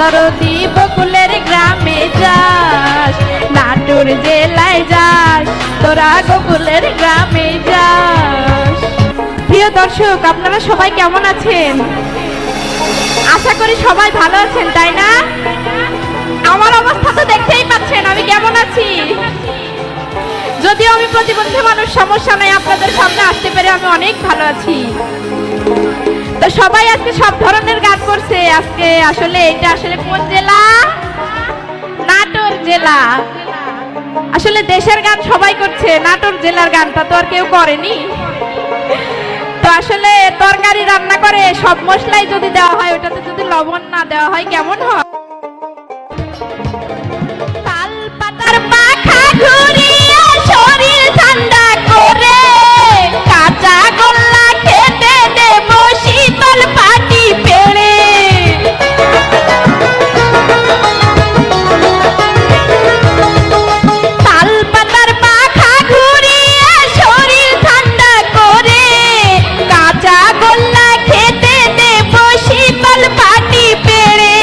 দরদি বকুলের গ্রামে যাস, নাটোর জেলায় যাস, তোরা গোকুলের গ্রামে যাস। প্রিয় দর্শক, আপনারা সবাই কেমন আছেন? আশা করি সবাই ভালো আছেন, তাই না? আমার অবস্থা তো দেখতেই পাচ্ছেন আমি কেমন আছি। যদিও আমি প্রতিবন্ধী মানুষ, সমস্যা নাই, আপনাদের সামনে আসতে পেরে আমি অনেক ভালো আছি। তো সবাই আজকে সব ধরনের গান করছে। আজকে আসলে এটা আসলে কোন জেলা? নাটোর জেলা। আসলে দেশের গান সবাই করছে, নাটোর জেলার গানটা তো আর কেউ করেনি। তো আসলে তরকারি রান্না করে সব মশলাই যদি দেওয়া হয়, ওটাতে যদি লবণ না দেওয়া হয় কেমন হয়? তাল পাতার পাখা ঘুরিয়ে শরীর ঠান্ডা করে, কাঁচা গোল্লা খেতে দেব শীতল পাটি পেড়ে। তাল পাতার পাখা ঘুরিয়ে শরীর ঠান্ডা করে, কাঁচা গোল্লা খেতে দেব শীতল পাটি পেড়ে।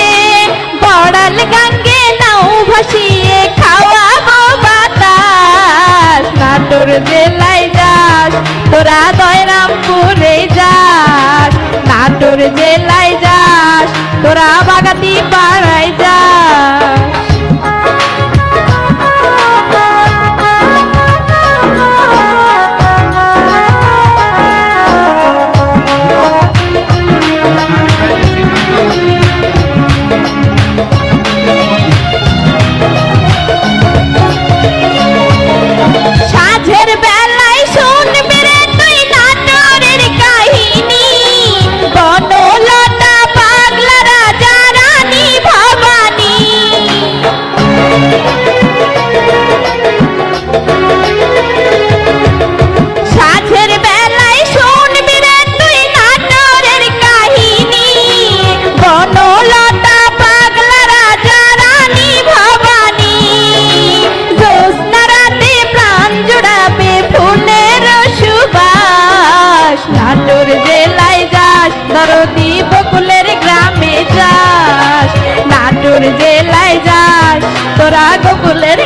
বড়াল গাঙ্গে নাও ভাসিয়ে খাওয়াবো বাতাস, নাটোর জেলায় যাস, তোরা দয়রামপুরে যাস, নাটোর জেলায় যাস, তোরা বাগাতি পাড়ায় যাস। সাঁঝের বেলায় শুনবি রে তুই নাটোরের কাহিনী, বনলতা পাগলা রাজা রানী ভবানী। সাঁঝের বেলায় শুনবি রে তুই নাটোরের কাহিনী, বনলতা পাগলা রাজা রানী ভবানী। জ্যোৎস্না রাতে প্রাণ জোড়াবে ফুলের সুবাস, নাটোর জেলায় যাস, দরদি বকুলের গ্রামে যাস, নাটোর জেলায় যাস, তোরা গোকুলের